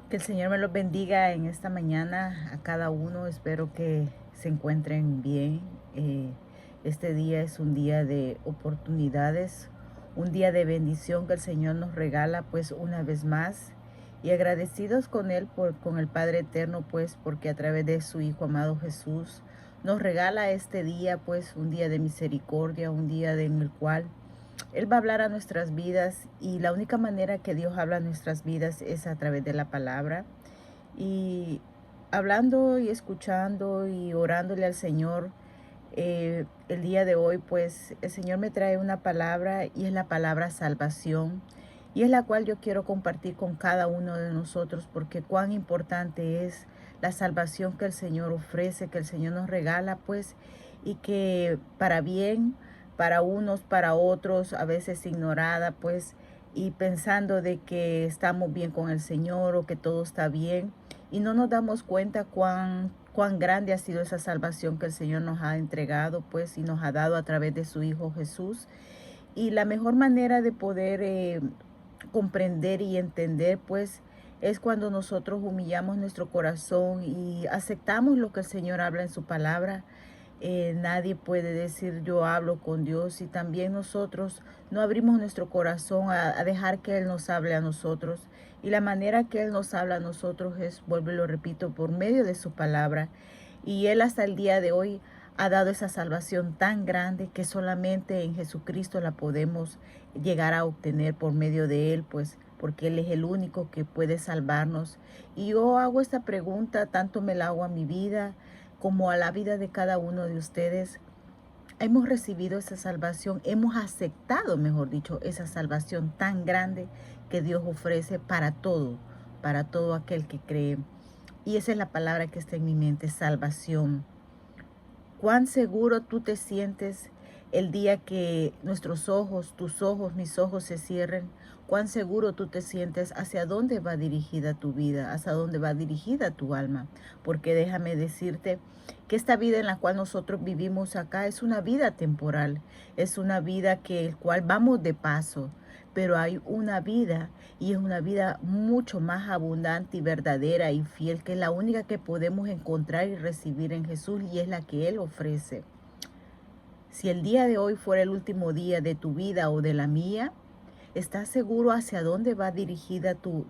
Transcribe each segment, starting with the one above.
Que el Señor me los bendiga en esta mañana a cada uno. Espero que se encuentren bien. Eh, este día es un día de oportunidades, un día de bendición que el Señor nos regala pues una vez más. Y agradecidos con Él, con el Padre Eterno, pues porque a través de su Hijo amado Jesús nos regala este día, pues un día de misericordia, un día en el cual él va a hablar a nuestras vidas, y la única manera que Dios habla a nuestras vidas es a través de la palabra. Y hablando y escuchando y orándole al Señor, el día de hoy pues el Señor me trae una palabra, y es la palabra salvación, y es la cual yo quiero compartir con cada uno de nosotros, porque cuán importante es la salvación que el Señor ofrece, que el Señor nos regala, pues, y que para bien, para unos, para otros, a veces ignorada, pues, y pensando de que estamos bien con el Señor o que todo está bien, y no nos damos cuenta cuán grande ha sido esa salvación que el Señor nos ha entregado, pues, y nos ha dado a través de su Hijo Jesús. Y la mejor manera de poder comprender y entender, pues, es cuando nosotros humillamos nuestro corazón y aceptamos lo que el Señor habla en su palabra. Nadie puede decir yo hablo con Dios, y también nosotros no abrimos nuestro corazón a dejar que Él nos hable a nosotros. Y la manera que Él nos habla a nosotros es, vuelvo y lo repito, por medio de su palabra. Y Él hasta el día de hoy ha dado esa salvación tan grande que solamente en Jesucristo la podemos llegar a obtener por medio de Él, pues porque Él es el único que puede salvarnos. Y yo hago esta pregunta, tanto me la hago a mi vida como a la vida de cada uno de ustedes. Hemos recibido esa salvación, hemos aceptado, mejor dicho, esa salvación tan grande que Dios ofrece para todo aquel que cree. Y esa es la palabra que está en mi mente, salvación. ¿Cuán seguro tú te sientes el día que nuestros ojos, tus ojos, mis ojos se cierren? ¿Cuán seguro tú te sientes hacia dónde va dirigida tu vida, hacia dónde va dirigida tu alma? Porque déjame decirte que esta vida en la cual nosotros vivimos acá es una vida temporal, es una vida que el cual vamos de paso, pero hay una vida, y es una vida mucho más abundante y verdadera y fiel, que es la única que podemos encontrar y recibir en Jesús, y es la que Él ofrece. Si el día de hoy fuera el último día de tu vida o de la mía, ¿estás seguro hacia dónde va dirigida tu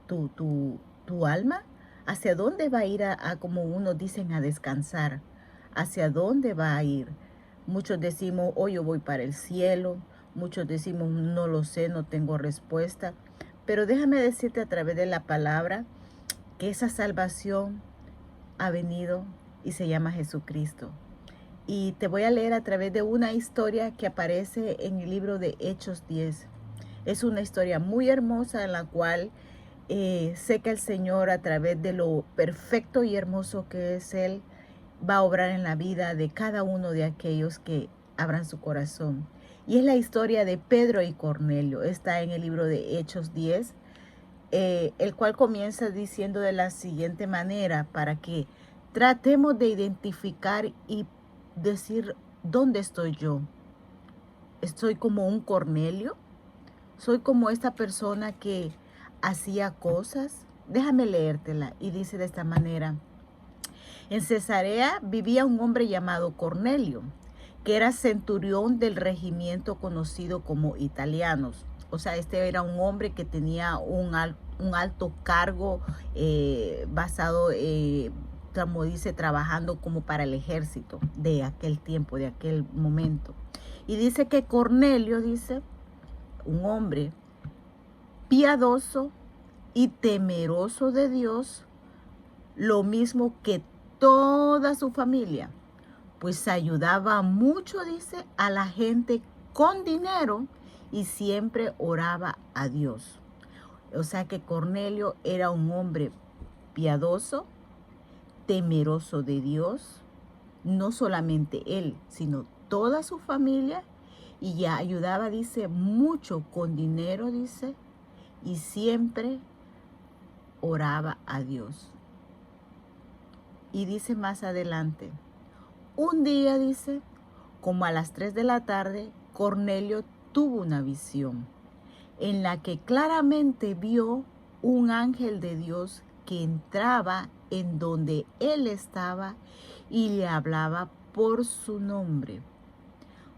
alma? ¿Hacia dónde va a ir como unos dicen, a descansar? ¿Hacia dónde va a ir? Muchos decimos, hoy yo voy para el cielo. Muchos decimos, no lo sé, no tengo respuesta. Pero déjame decirte a través de la palabra que esa salvación ha venido y se llama Jesucristo. Y te voy a leer a través de una historia que aparece en el libro de Hechos 10. Es una historia muy hermosa en la cual sé que el Señor, a través de lo perfecto y hermoso que es Él, va a obrar en la vida de cada uno de aquellos que abran su corazón. Y es la historia de Pedro y Cornelio. Está en el libro de Hechos 10, el cual comienza diciendo de la siguiente manera, para que tratemos de identificar y decir, ¿dónde estoy yo? ¿Estoy como un Cornelio? ¿Soy como esta persona que hacía cosas? Déjame leértela, y dice de esta manera: en Cesarea vivía un hombre llamado Cornelio, que era centurión del regimiento conocido como italianos. O sea, este era un hombre que tenía un alto cargo, basado, como dice, trabajando como para el ejército de aquel tiempo, de aquel momento. Y dice que Cornelio, dice, un hombre piadoso y temeroso de Dios, lo mismo que toda su familia, pues ayudaba mucho, dice, a la gente con dinero, y siempre oraba a Dios. O sea que Cornelio era un hombre piadoso, temeroso de Dios, no solamente él, sino toda su familia, y ya ayudaba, dice, mucho con dinero, dice, y siempre oraba a Dios. Y dice más adelante, un día, dice, como a las 3 de la tarde, Cornelio tuvo una visión en la que claramente vio un ángel de Dios que entraba en donde él estaba y le hablaba por su nombre.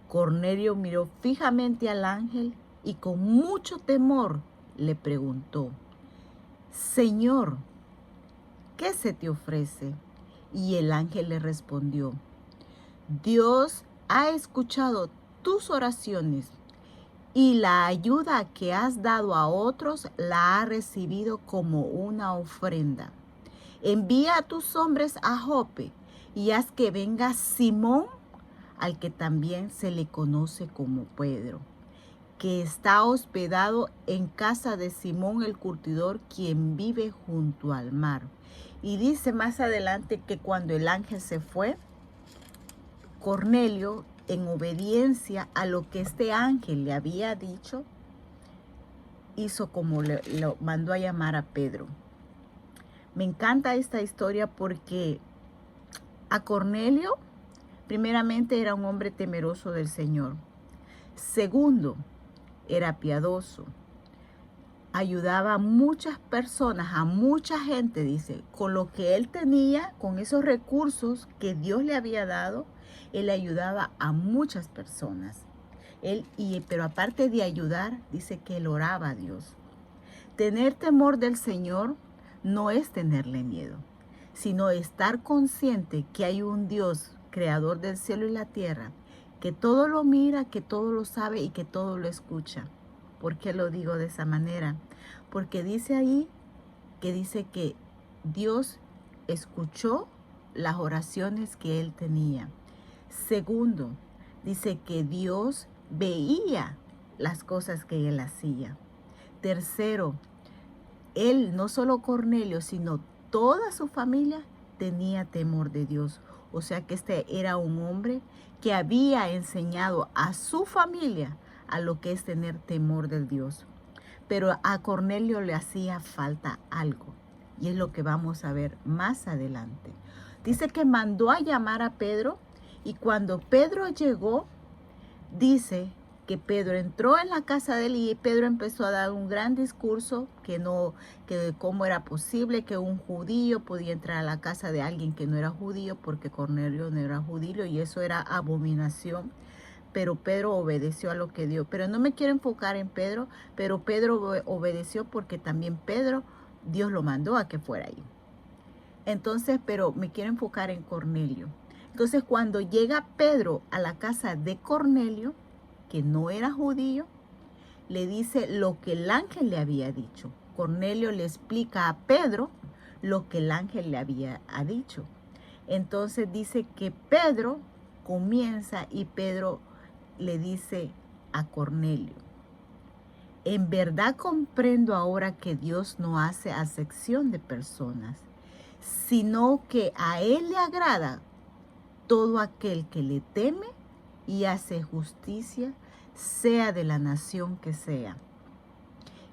Cornelio miró fijamente al ángel y con mucho temor le preguntó: Señor, ¿qué se te ofrece? Y el ángel le respondió: Dios ha escuchado tus oraciones y la ayuda que has dado a otros la ha recibido como una ofrenda. Envía a tus hombres a Jope y haz que venga Simón, al que también se le conoce como Pedro, que está hospedado en casa de Simón el curtidor, quien vive junto al mar. Y dice más adelante que cuando el ángel se fue, Cornelio, en obediencia a lo que este ángel le había dicho, hizo como lo mandó a llamar a Pedro. Me encanta esta historia porque a Cornelio, primeramente, era un hombre temeroso del Señor. Segundo, era piadoso. Ayudaba a muchas personas, a mucha gente, dice, con lo que él tenía, con esos recursos que Dios le había dado, él ayudaba a muchas personas. Pero aparte de ayudar, dice que él oraba a Dios. Tener temor del Señor no es tenerle miedo, sino estar consciente que hay un Dios, creador del cielo y la tierra, que todo lo mira, que todo lo sabe y que todo lo escucha. ¿Por qué lo digo de esa manera? Porque dice ahí que Dios escuchó las oraciones que él tenía. Segundo, dice que Dios veía las cosas que él hacía. Tercero, él, no solo Cornelio, sino toda su familia tenía temor de Dios. O sea que este era un hombre que había enseñado a su familia a lo que es tener temor del Dios. Pero a Cornelio le hacía falta algo, y es lo que vamos a ver más adelante. Dice que mandó a llamar a Pedro, y cuando Pedro llegó, dice que Pedro entró en la casa de él y Pedro empezó a dar un gran discurso que cómo era posible que un judío podía entrar a la casa de alguien que no era judío, porque Cornelio no era judío y eso era abominación. Pero Pedro obedeció a lo que dio. Pero no me quiero enfocar en Pedro, pero Pedro obedeció porque también Dios lo mandó a que fuera ahí. Entonces, pero me quiero enfocar en Cornelio. Entonces, cuando llega Pedro a la casa de Cornelio, que no era judío, le dice lo que el ángel le había dicho. Cornelio le explica a Pedro lo que el ángel le había dicho. Entonces dice que Pedro comienza y Pedro le dice a Cornelio: en verdad comprendo ahora que Dios no hace acepción de personas, sino que a Él le agrada todo aquel que le teme y hace justicia, sea de la nación que sea.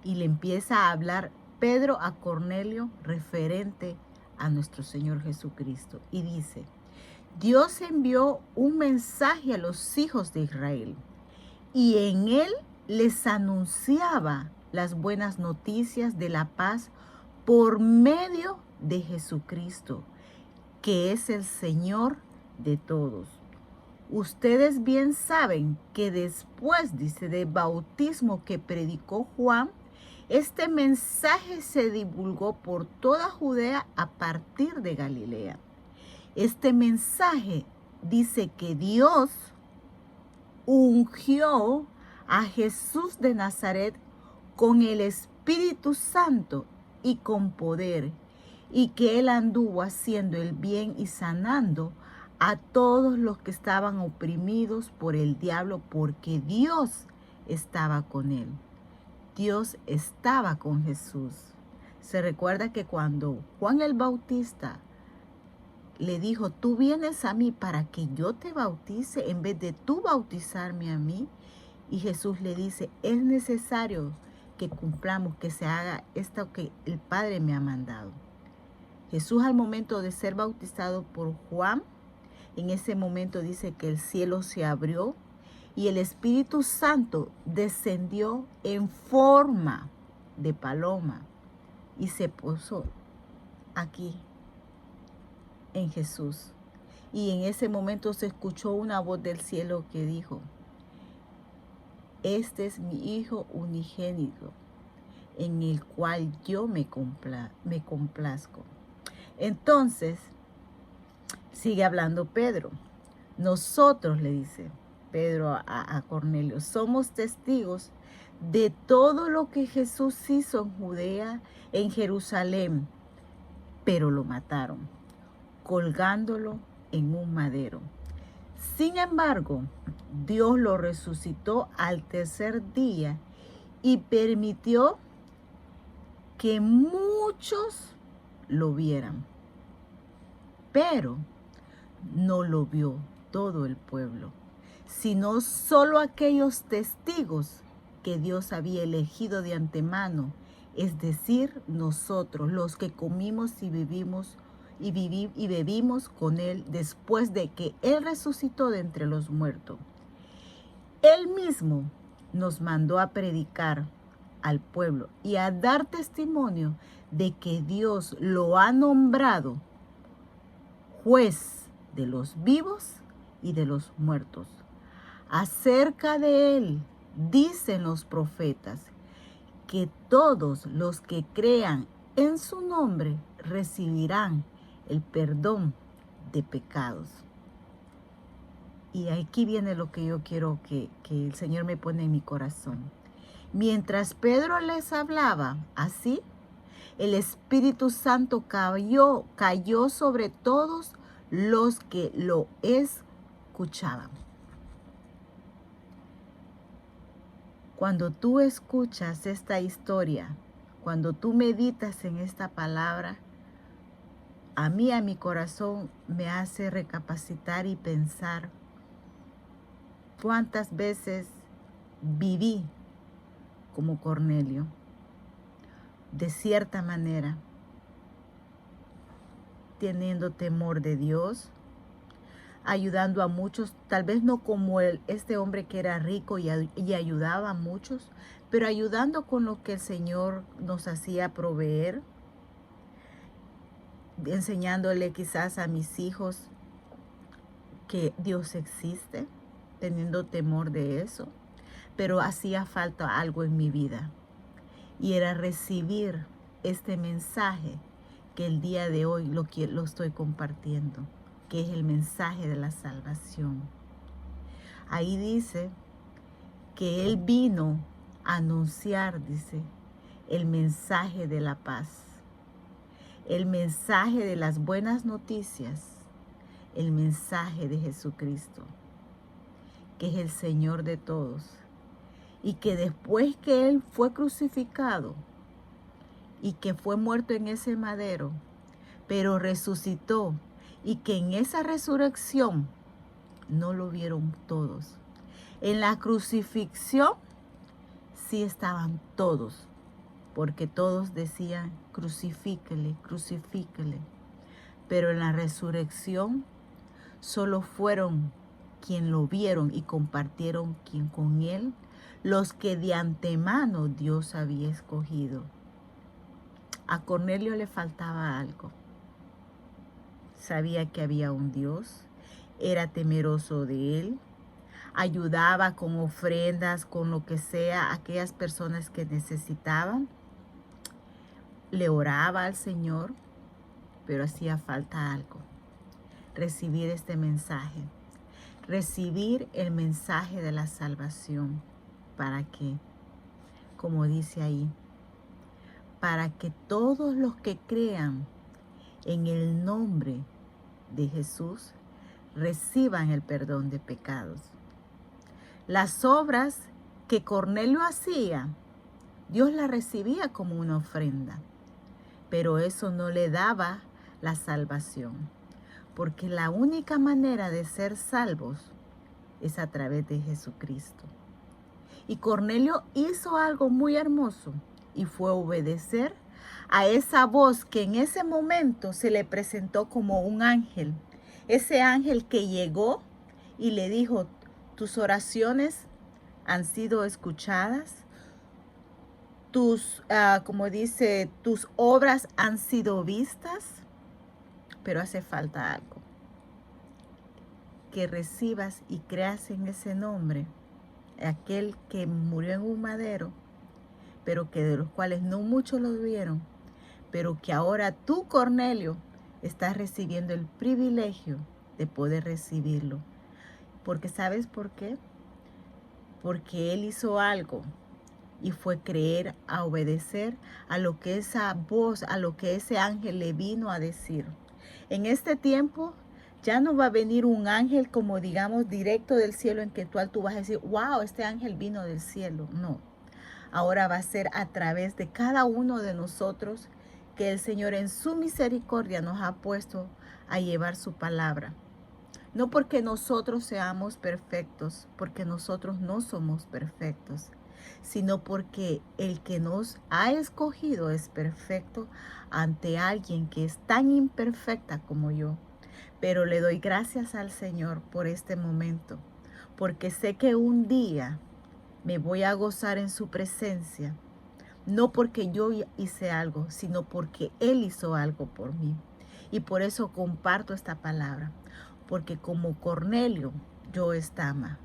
Y le empieza a hablar Pedro a Cornelio referente a nuestro Señor Jesucristo. Y dice: Dios envió un mensaje a los hijos de Israel, y en él les anunciaba las buenas noticias de la paz por medio de Jesucristo, que es el Señor de todos. Ustedes bien saben que después, dice, del bautismo que predicó Juan, este mensaje se divulgó por toda Judea a partir de Galilea. Este mensaje dice que Dios ungió a Jesús de Nazaret con el Espíritu Santo y con poder, y que él anduvo haciendo el bien y sanando a todos los que estaban oprimidos por el diablo, porque Dios estaba con él. Dios estaba con Jesús. Se recuerda que cuando Juan el Bautista le dijo: tú vienes a mí para que yo te bautice en vez de tú bautizarme a mí. Y Jesús le dice: es necesario que cumplamos, que se haga esto que el Padre me ha mandado. Jesús, al momento de ser bautizado por Juan, en ese momento dice que el cielo se abrió y el Espíritu Santo descendió en forma de paloma y se posó aquí en Jesús. Y en ese momento se escuchó una voz del cielo que dijo: este es mi Hijo unigénito, en el cual yo me complazco. Entonces, sigue hablando Pedro. Nosotros, le dice Pedro a Cornelio, somos testigos de todo lo que Jesús hizo en Judea, en Jerusalén, pero lo mataron, colgándolo en un madero. Sin embargo, Dios lo resucitó al tercer día y permitió que muchos lo vieran, pero no lo vio todo el pueblo, sino solo aquellos testigos que Dios había elegido de antemano, es decir, nosotros, los que comimos y vivimos y bebimos con Él después de que Él resucitó de entre los muertos. Él mismo nos mandó a predicar al pueblo y a dar testimonio de que Dios lo ha nombrado juez de los vivos y de los muertos. Acerca de Él dicen los profetas que todos los que crean en su nombre recibirán el perdón de pecados. Y aquí viene lo que yo quiero que el Señor me pone en mi corazón. Mientras Pedro les hablaba así, el Espíritu Santo cayó sobre todos los que lo escuchaban. Cuando tú escuchas esta historia, cuando tú meditas en esta palabra, a mi corazón me hace recapacitar y pensar cuántas veces viví como Cornelio, de cierta manera, teniendo temor de Dios, ayudando a muchos, tal vez no como este hombre que era rico y ayudaba a muchos, pero ayudando con lo que el Señor nos hacía proveer, enseñándole quizás a mis hijos que Dios existe, teniendo temor de eso, pero hacía falta algo en mi vida y era recibir este mensaje que el día de hoy lo estoy compartiendo, que es el mensaje de la salvación. Ahí dice que Él vino a anunciar, dice, el mensaje de la paz, el mensaje de las buenas noticias, el mensaje de Jesucristo, que es el Señor de todos, y que después que Él fue crucificado y que fue muerto en ese madero, pero resucitó, y que en esa resurrección no lo vieron todos. En la crucifixión sí estaban todos, porque todos decían: crucifíquele, crucifíquele. Pero en la resurrección solo fueron quien lo vieron y compartieron con Él, los que de antemano Dios había escogido. A Cornelio le faltaba algo. Sabía que había un Dios, era temeroso de Él, ayudaba con ofrendas, con lo que sea, a aquellas personas que necesitaban. Le oraba al Señor, pero hacía falta algo. Recibir este mensaje. Recibir el mensaje de la salvación. ¿Para qué? Como dice ahí, para que todos los que crean en el nombre de Jesús reciban el perdón de pecados. Las obras que Cornelio hacía, Dios las recibía como una ofrenda, pero eso no le daba la salvación, porque la única manera de ser salvos es a través de Jesucristo. Y Cornelio hizo algo muy hermoso y fue obedecer a esa voz que en ese momento se le presentó como un ángel. Ese ángel que llegó y le dijo: tus oraciones han sido escuchadas, como dice, tus obras han sido vistas, pero hace falta algo. Que recibas y creas en ese nombre, aquel que murió en un madero, pero que de los cuales no muchos lo vieron, pero que ahora tú, Cornelio, estás recibiendo el privilegio de poder recibirlo. Porque ¿sabes por qué? Porque él hizo algo y fue creer, a obedecer a lo que esa voz, a lo que ese ángel le vino a decir. En este tiempo ya no va a venir un ángel como digamos directo del cielo en que tú vas a decir, wow, este ángel vino del cielo. No, ahora va a ser a través de cada uno de nosotros que el Señor en su misericordia nos ha puesto a llevar su palabra. No porque nosotros seamos perfectos, porque nosotros no somos perfectos, sino porque el que nos ha escogido es perfecto ante alguien que es tan imperfecta como yo. Pero le doy gracias al Señor por este momento, porque sé que un día me voy a gozar en su presencia, no porque yo hice algo, sino porque Él hizo algo por mí. Y por eso comparto esta palabra, porque como Cornelio yo estaba,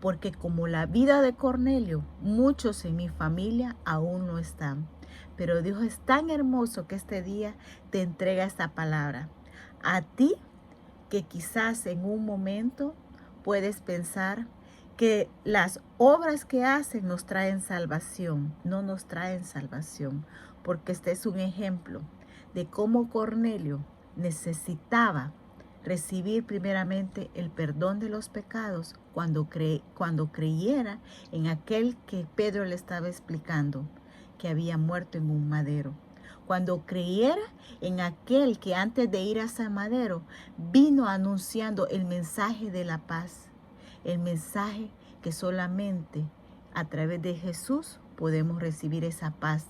porque como la vida de Cornelio, muchos en mi familia aún no están. Pero Dios es tan hermoso que este día te entrega esta palabra. A ti que quizás en un momento puedes pensar que las obras que hacen nos traen salvación. No nos traen salvación, porque este es un ejemplo de cómo Cornelio necesitaba recibir primeramente el perdón de los pecados cuando creyera en aquel que Pedro le estaba explicando, que había muerto en un madero. Cuando creyera en aquel que antes de ir a ese madero vino anunciando el mensaje de la paz, el mensaje que solamente a través de Jesús podemos recibir esa paz,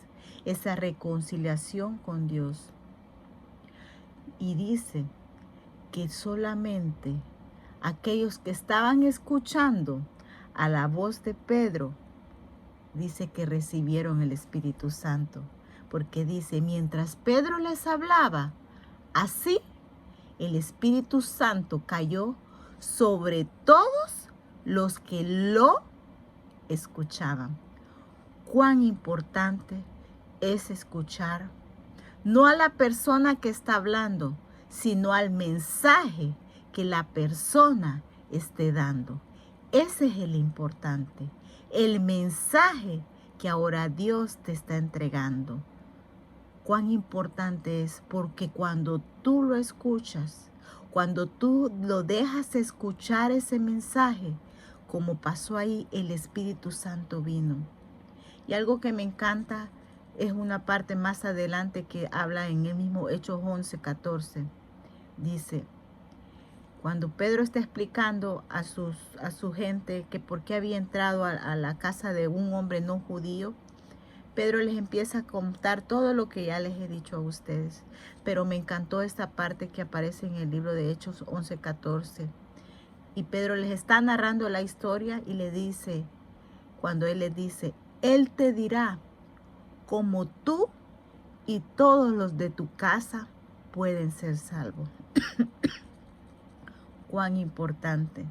esa reconciliación con Dios. Y dice que solamente aquellos que estaban escuchando a la voz de Pedro, dice que recibieron el Espíritu Santo. Porque dice, mientras Pedro les hablaba, así el Espíritu Santo cayó sobre todos los que lo escuchaban. Cuán importante es escuchar, no a la persona que está hablando, sino al mensaje que la persona esté dando. Ese es el importante, el mensaje que ahora Dios te está entregando. Cuán importante es, porque cuando tú lo escuchas, cuando tú lo dejas escuchar ese mensaje, como pasó ahí, el Espíritu Santo vino. Y algo que me encanta es una parte más adelante que habla en el mismo Hechos 11:14. Dice, cuando Pedro está explicando a su gente que por qué había entrado a la casa de un hombre no judío, Pedro les empieza a contar todo lo que ya les he dicho a ustedes. Pero me encantó esta parte que aparece en el libro de Hechos 11:14. Y Pedro les está narrando la historia y le dice, cuando él les dice, Él te dirá cómo tú y todos los de tu casa pueden ser salvos. Cuán importante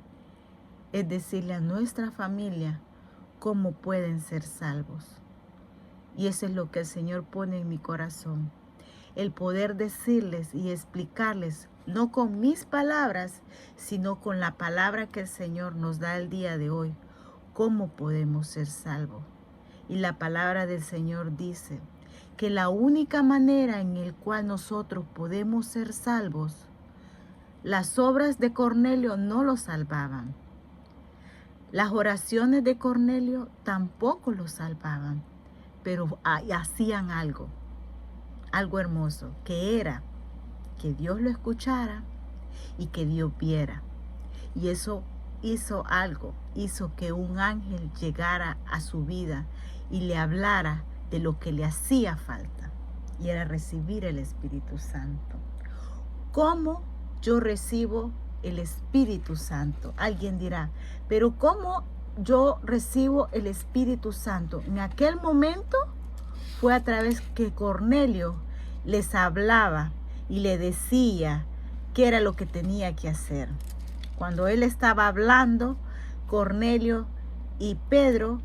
es decirle a nuestra familia cómo pueden ser salvos. Y eso es lo que el Señor pone en mi corazón. El poder decirles y explicarles, no con mis palabras, sino con la palabra que el Señor nos da el día de hoy, cómo podemos ser salvos. Y la palabra del Señor dice que la única manera en la cual nosotros podemos ser salvos, las obras de Cornelio no lo salvaban. Las oraciones de Cornelio tampoco lo salvaban. Pero hacían algo hermoso, que era que Dios lo escuchara y que Dios viera. Y eso hizo algo, hizo que un ángel llegara a su vida y le hablara de lo que le hacía falta, y era recibir el Espíritu Santo. ¿Cómo yo recibo el Espíritu Santo? Alguien dirá, pero ¿cómo yo recibo el Espíritu Santo? En aquel momento fue a través que Cornelio les hablaba y le decía qué era lo que tenía que hacer. Cuando él estaba hablando, Cornelio y Pedro,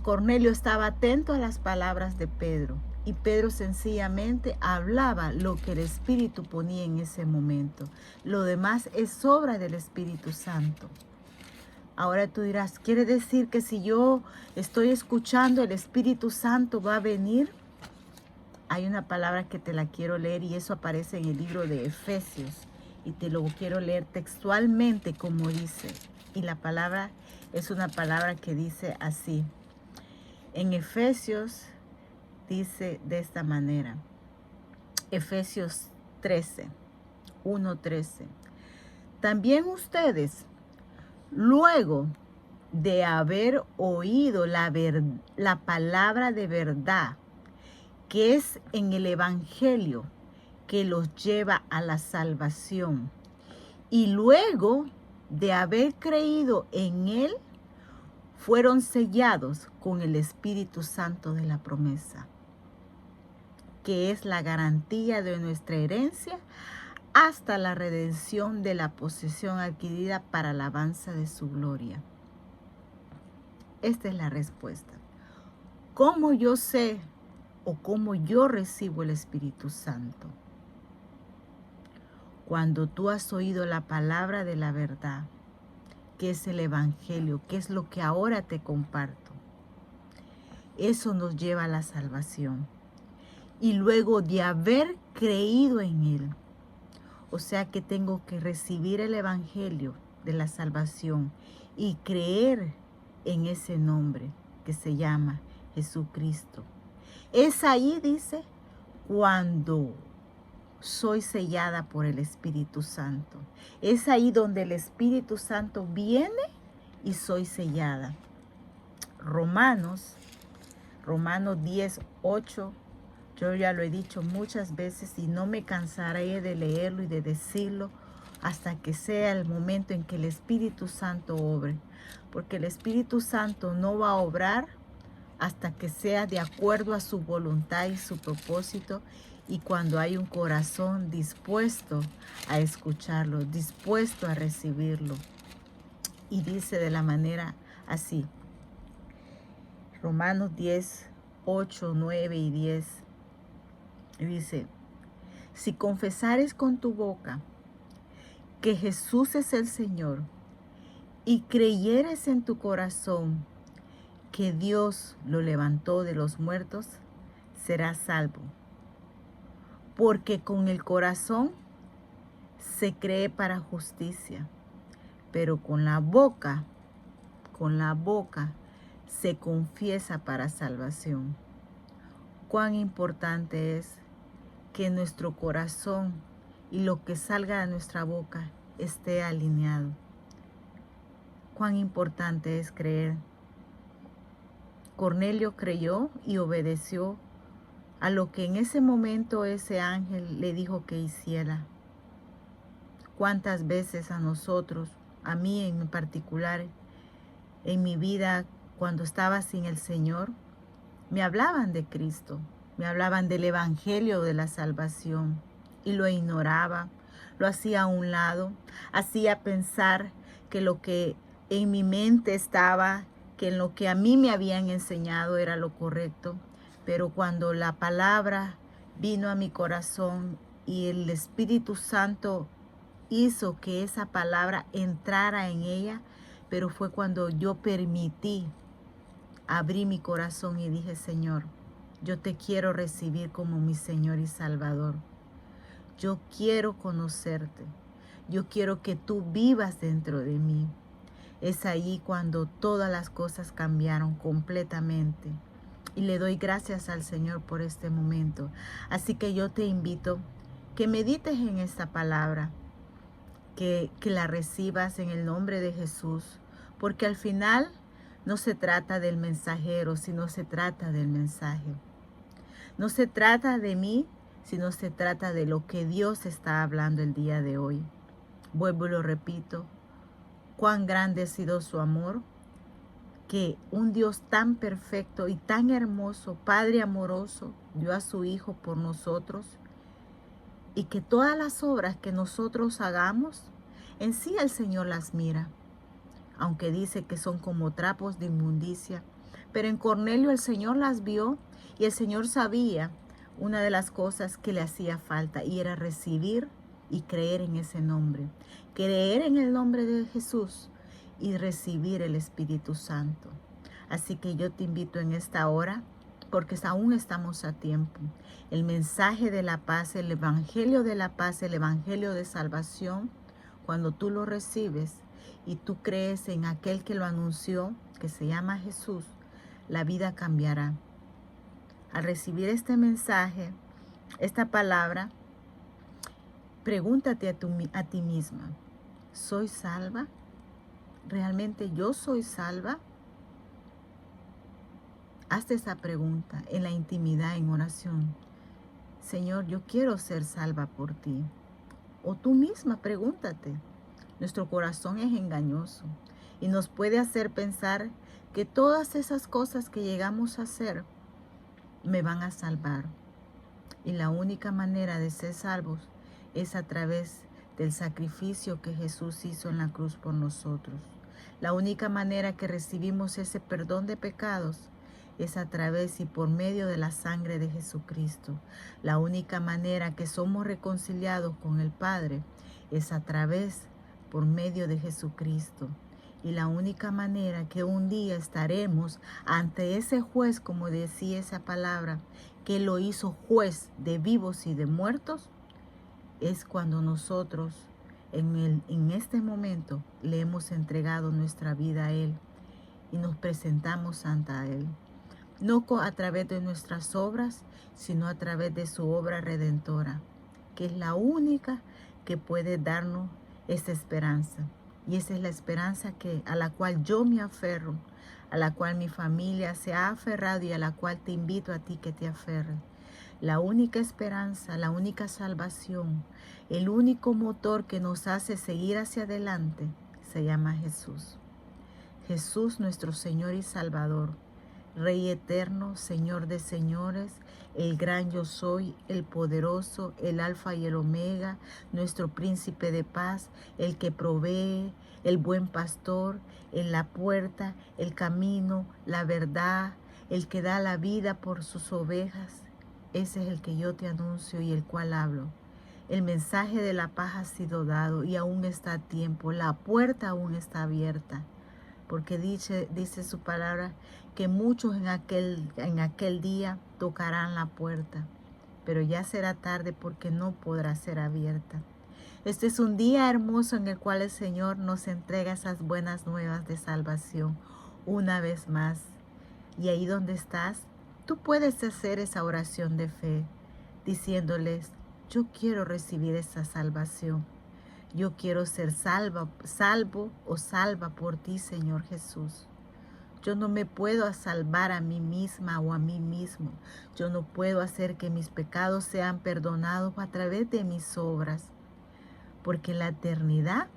Cornelio estaba atento a las palabras de Pedro y Pedro sencillamente hablaba lo que el Espíritu ponía en ese momento. Lo demás es obra del Espíritu Santo. Ahora tú dirás, ¿quiere decir que si yo estoy escuchando, el Espíritu Santo va a venir? Hay una palabra que te la quiero leer y eso aparece en el libro de Efesios. Y te lo quiero leer textualmente como dice. Y la palabra es una palabra que dice así. En Efesios dice de esta manera. Efesios 13, 1:13. También ustedes, luego de haber oído la palabra de verdad, que es en el Evangelio que los lleva a la salvación, y luego de haber creído en él, fueron sellados con el Espíritu Santo de la promesa, que es la garantía de nuestra herencia hasta la redención de la posesión adquirida para la alabanza de su gloria. Esta es la respuesta. ¿Cómo yo sé o cómo yo recibo el Espíritu Santo? Cuando tú has oído la palabra de la verdad, que es el Evangelio, que es lo que ahora te comparto. Eso nos lleva a la salvación. Y luego de haber creído en él, o sea que tengo que recibir el Evangelio de la salvación y creer en ese nombre que se llama Jesucristo. Es ahí, dice, cuando soy sellada por el Espíritu Santo. Es ahí donde el Espíritu Santo viene y soy sellada. Romanos 10:8. Yo ya lo he dicho muchas veces y no me cansaré de leerlo y de decirlo hasta que sea el momento en que el Espíritu Santo obre. Porque el Espíritu Santo no va a obrar hasta que sea de acuerdo a su voluntad y su propósito, y cuando hay un corazón dispuesto a escucharlo, dispuesto a recibirlo. Y dice de la manera así, Romanos 10:8, 9 y 10, dice, si confesares con tu boca que Jesús es el Señor y creyeres en tu corazón que Dios lo levantó de los muertos, serás salvo. Porque con el corazón se cree para justicia, pero con la boca se confiesa para salvación. Cuán importante es que nuestro corazón y lo que salga de nuestra boca esté alineado. Cuán importante es creer. Cornelio creyó y obedeció a lo que en ese momento ese ángel le dijo que hiciera. ¿Cuántas veces a nosotros, a mí en particular, en mi vida cuando estaba sin el Señor, me hablaban de Cristo, me hablaban del Evangelio de la salvación y lo ignoraba, lo hacía a un lado, hacía pensar que lo que en mi mente estaba, que en lo que a mí me habían enseñado era lo correcto. Pero cuando la palabra vino a mi corazón y el Espíritu Santo hizo que esa palabra entrara en ella, pero fue cuando yo permití, abrí mi corazón y dije, Señor, yo te quiero recibir como mi Señor y Salvador. Yo quiero conocerte. Yo quiero que tú vivas dentro de mí. Es ahí cuando todas las cosas cambiaron completamente. Y le doy gracias al Señor por este momento. Así que yo te invito que medites en esta palabra, que la recibas en el nombre de Jesús, porque al final no se trata del mensajero, sino se trata del mensaje. No se trata de mí, sino se trata de lo que Dios está hablando el día de hoy. Vuelvo y lo repito, cuán grande ha sido su amor, que un Dios tan perfecto y tan hermoso, Padre amoroso, dio a su Hijo por nosotros, y que todas las obras que nosotros hagamos, en sí el Señor las mira, aunque dice que son como trapos de inmundicia. Pero en Cornelio el Señor las vio, y el Señor sabía una de las cosas que le hacía falta, y era recibir y creer en ese nombre. Creer en el nombre de Jesús y recibir el Espíritu Santo. Así que yo te invito en esta hora, porque aún estamos a tiempo. El mensaje de la paz, el evangelio de la paz, el evangelio de salvación, cuando tú lo recibes y tú crees en aquel que lo anunció, que se llama Jesús, la vida cambiará. Al recibir este mensaje, esta palabra, pregúntate a ti misma, ¿soy salva? ¿Realmente yo soy salva? Hazte esa pregunta en la intimidad, en oración. Señor, yo quiero ser salva por ti. O tú misma pregúntate. Nuestro corazón es engañoso y nos puede hacer pensar que todas esas cosas que llegamos a hacer me van a salvar. Y la única manera de ser salvos es a través del sacrificio que Jesús hizo en la cruz por nosotros. La única manera que recibimos ese perdón de pecados es a través y por medio de la sangre de Jesucristo. La única manera que somos reconciliados con el Padre es a través, por medio de Jesucristo. Y la única manera que un día estaremos ante ese juez, como decía esa palabra, que lo hizo juez de vivos y de muertos, es cuando nosotros en este momento le hemos entregado nuestra vida a Él y nos presentamos ante Él. No a través de nuestras obras, sino a través de su obra redentora, que es la única que puede darnos esa esperanza. Y esa es la esperanza a la cual yo me aferro, a la cual mi familia se ha aferrado y a la cual te invito a ti que te aferres. La única esperanza, la única salvación, el único motor que nos hace seguir hacia adelante se llama Jesús. Jesús, nuestro Señor y Salvador, Rey eterno, Señor de señores, el gran yo soy, el poderoso, el alfa y el omega, nuestro príncipe de paz, el que provee, el buen pastor, en la puerta, el camino, la verdad, el que da la vida por sus ovejas. Ese es el que yo te anuncio y el cual hablo. El mensaje de la paz ha sido dado y aún está a tiempo. La puerta aún está abierta. Porque dice su palabra que muchos en aquel día tocarán la puerta. Pero ya será tarde porque no podrá ser abierta. Este es un día hermoso en el cual el Señor nos entrega esas buenas nuevas de salvación una vez más. Y ahí donde estás, tú puedes hacer esa oración de fe, diciéndoles, yo quiero recibir esa salvación. Yo quiero ser salvo o salva por ti, Señor Jesús. Yo no me puedo salvar a mí misma o a mí mismo. Yo no puedo hacer que mis pecados sean perdonados a través de mis obras. Porque la eternidad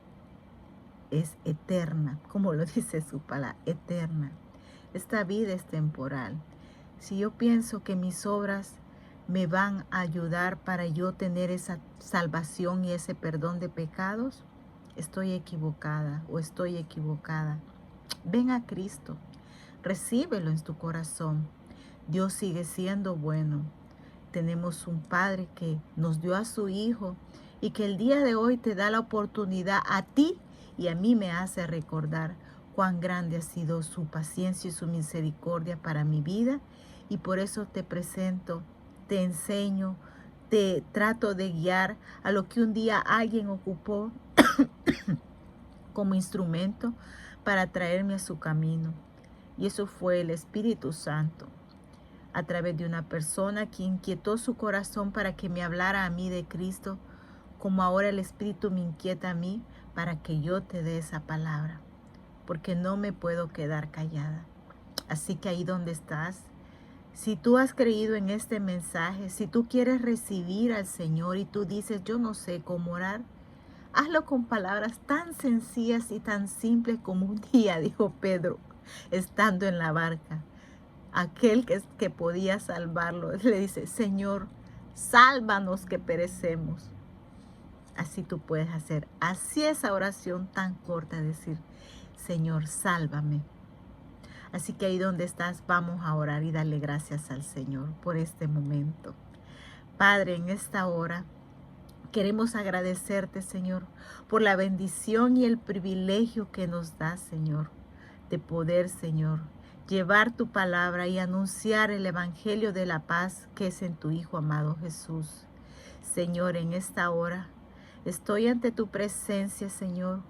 es eterna, como lo dice su palabra, eterna. Esta vida es temporal. Si yo pienso que mis obras me van a ayudar para yo tener esa salvación y ese perdón de pecados, estoy equivocada o estoy equivocada. Ven a Cristo, recíbelo en tu corazón. Dios sigue siendo bueno. Tenemos un Padre que nos dio a su Hijo y que el día de hoy te da la oportunidad a ti y a mí me hace recordar cuán grande ha sido su paciencia y su misericordia para mi vida, y por eso te presento, te enseño, te trato de guiar a lo que un día alguien ocupó como instrumento para traerme a su camino. Y eso fue el Espíritu Santo, a través de una persona que inquietó su corazón para que me hablara a mí de Cristo, como ahora el Espíritu me inquieta a mí para que yo te dé esa palabra, porque no me puedo quedar callada. Así que ahí donde estás, si tú has creído en este mensaje, si tú quieres recibir al Señor y tú dices, yo no sé cómo orar, hazlo con palabras tan sencillas y tan simples como un día dijo Pedro, estando en la barca. Aquel que podía salvarlo, le dice, Señor, sálvanos que perecemos. Así tú puedes hacer. Así esa oración tan corta, decir, Señor, sálvame. Así que ahí donde estás, vamos a orar y darle gracias al Señor por este momento. Padre, en esta hora queremos agradecerte, Señor, por la bendición y el privilegio que nos das, Señor, de poder, Señor, llevar tu palabra y anunciar el evangelio de la paz que es en tu Hijo amado Jesús. Señor, en esta hora estoy ante tu presencia, Señor,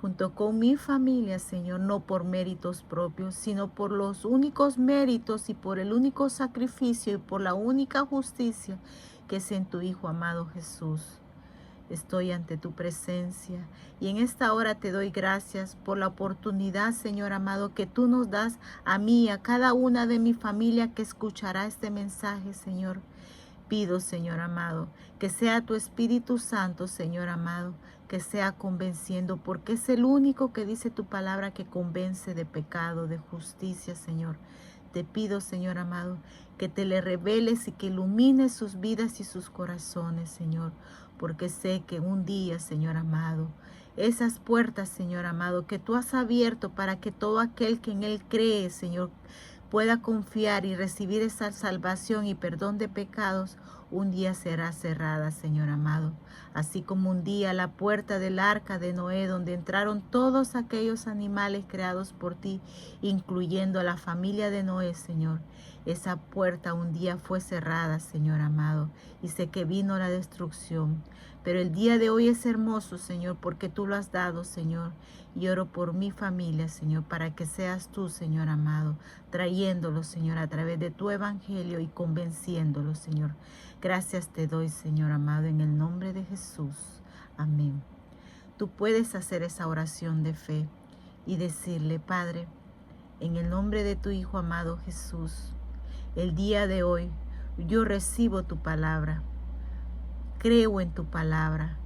junto con mi familia, Señor, no por méritos propios, sino por los únicos méritos y por el único sacrificio y por la única justicia que es en tu Hijo amado Jesús. Estoy ante tu presencia y en esta hora te doy gracias por la oportunidad, Señor amado, que tú nos das a mí, a cada una de mi familia que escuchará este mensaje, Señor. Pido, Señor amado, que sea tu Espíritu Santo, Señor amado, que sea convenciendo, porque es el único que dice tu palabra que convence de pecado, de justicia, Señor. Te pido, Señor amado, que te le reveles y que ilumines sus vidas y sus corazones, Señor, porque sé que un día, Señor amado, esas puertas, Señor amado, que tú has abierto para que todo aquel que en Él cree, Señor, pueda confiar y recibir esa salvación y perdón de pecados, un día será cerrada, Señor amado. Así como un día la puerta del arca de Noé, donde entraron todos aquellos animales creados por ti, incluyendo a la familia de Noé, Señor. Esa puerta un día fue cerrada, Señor amado, y sé que vino la destrucción. Pero el día de hoy es hermoso, Señor, porque tú lo has dado, Señor. Y oro por mi familia, Señor, para que seas tú, Señor amado, trayéndolo, Señor, a través de tu evangelio y convenciéndolo, Señor. Gracias te doy, Señor amado, en el nombre de Jesús. Amén. Tú puedes hacer esa oración de fe y decirle, Padre, en el nombre de tu Hijo amado Jesús, el día de hoy yo recibo tu palabra, creo en tu palabra,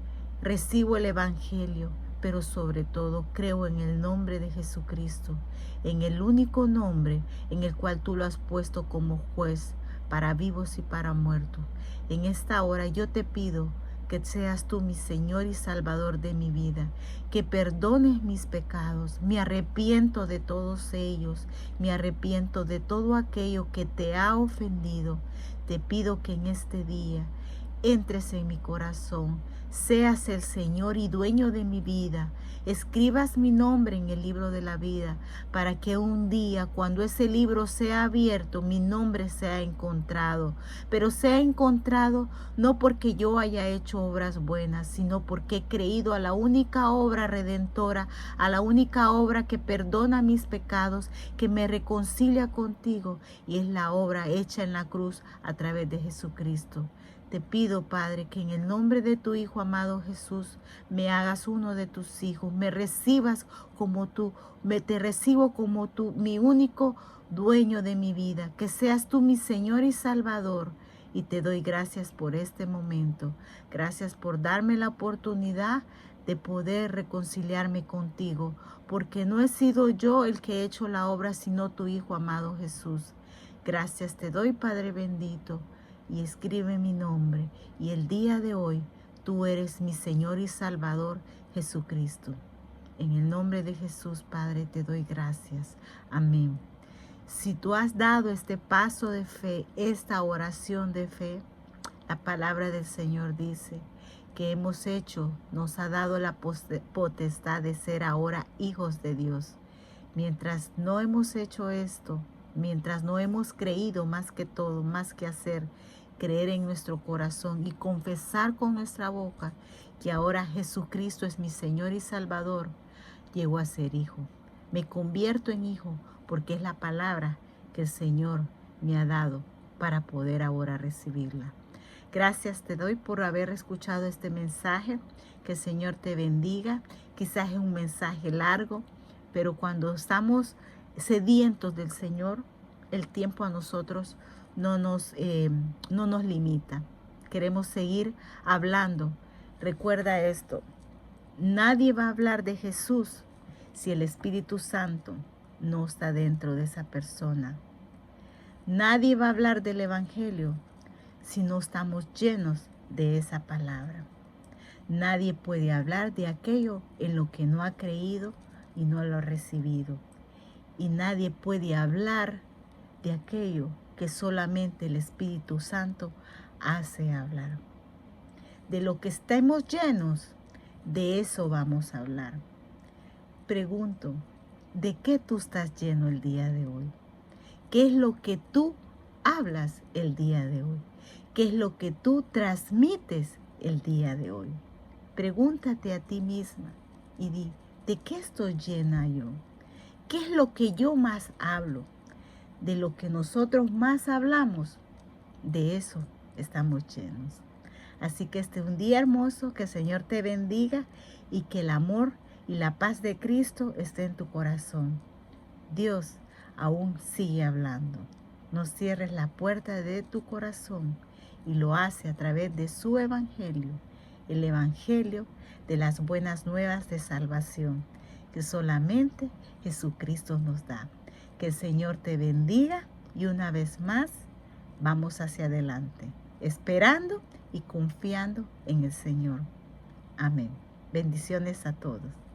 recibo el evangelio, pero sobre todo creo en el nombre de Jesucristo, en el único nombre en el cual tú lo has puesto como juez para vivos y para muertos. En esta hora yo te pido que seas tú mi Señor y Salvador de mi vida, que perdones mis pecados. Me arrepiento de todos ellos, me arrepiento de todo aquello que te ha ofendido. Te pido que en este día entres en mi corazón, seas el Señor y dueño de mi vida, escribas mi nombre en el libro de la vida, para que un día, cuando ese libro sea abierto, mi nombre sea encontrado, pero sea encontrado no porque yo haya hecho obras buenas, sino porque he creído a la única obra redentora, a la única obra que perdona mis pecados, que me reconcilia contigo, y es la obra hecha en la cruz a través de Jesucristo. Te pido, Padre, que en el nombre de tu Hijo amado Jesús me hagas uno de tus hijos, me recibas como tú, te recibo como tú, mi único dueño de mi vida, que seas tú mi Señor y Salvador. Y te doy gracias por este momento, gracias por darme la oportunidad de poder reconciliarme contigo, porque no he sido yo el que he hecho la obra, sino tu Hijo amado Jesús. Gracias te doy, Padre bendito, y escribe mi nombre, y el día de hoy tú eres mi Señor y Salvador, Jesucristo. En el nombre de Jesús, Padre, te doy gracias. Amén. Si tú has dado este paso de fe, esta oración de fe, la palabra del Señor dice que hemos hecho, nos ha dado la potestad de ser ahora hijos de Dios. Mientras no hemos hecho esto, mientras no hemos creído más que todo, más que hacer, creer en nuestro corazón y confesar con nuestra boca que ahora Jesucristo es mi Señor y Salvador, llego a ser hijo. Me convierto en hijo porque es la palabra que el Señor me ha dado para poder ahora recibirla. Gracias te doy por haber escuchado este mensaje. Que el Señor te bendiga. Quizás es un mensaje largo, pero cuando estamos sedientos del Señor, el tiempo a nosotros no nos limita. Queremos seguir hablando. Recuerda esto, nadie va a hablar de Jesús si el Espíritu Santo no está dentro de esa persona. Nadie va a hablar del Evangelio si no estamos llenos de esa palabra. Nadie puede hablar de aquello en lo que no ha creído y no lo ha recibido. Y nadie puede hablar de aquello que solamente el Espíritu Santo hace hablar. De lo que estemos llenos, de eso vamos a hablar. Pregunto, ¿de qué tú estás lleno el día de hoy? ¿Qué es lo que tú hablas el día de hoy? ¿Qué es lo que tú transmites el día de hoy? Pregúntate a ti misma y di, ¿de qué estoy llena yo? ¿Qué es lo que yo más hablo? De lo que nosotros más hablamos, de eso estamos llenos. Así que este es un día hermoso, que el Señor te bendiga y que el amor y la paz de Cristo esté en tu corazón. Dios aún sigue hablando. No cierres la puerta de tu corazón, y lo hace a través de su evangelio, el evangelio de las buenas nuevas de salvación que solamente Jesucristo nos da. Que el Señor te bendiga y una vez más vamos hacia adelante, esperando y confiando en el Señor. Amén. Bendiciones a todos.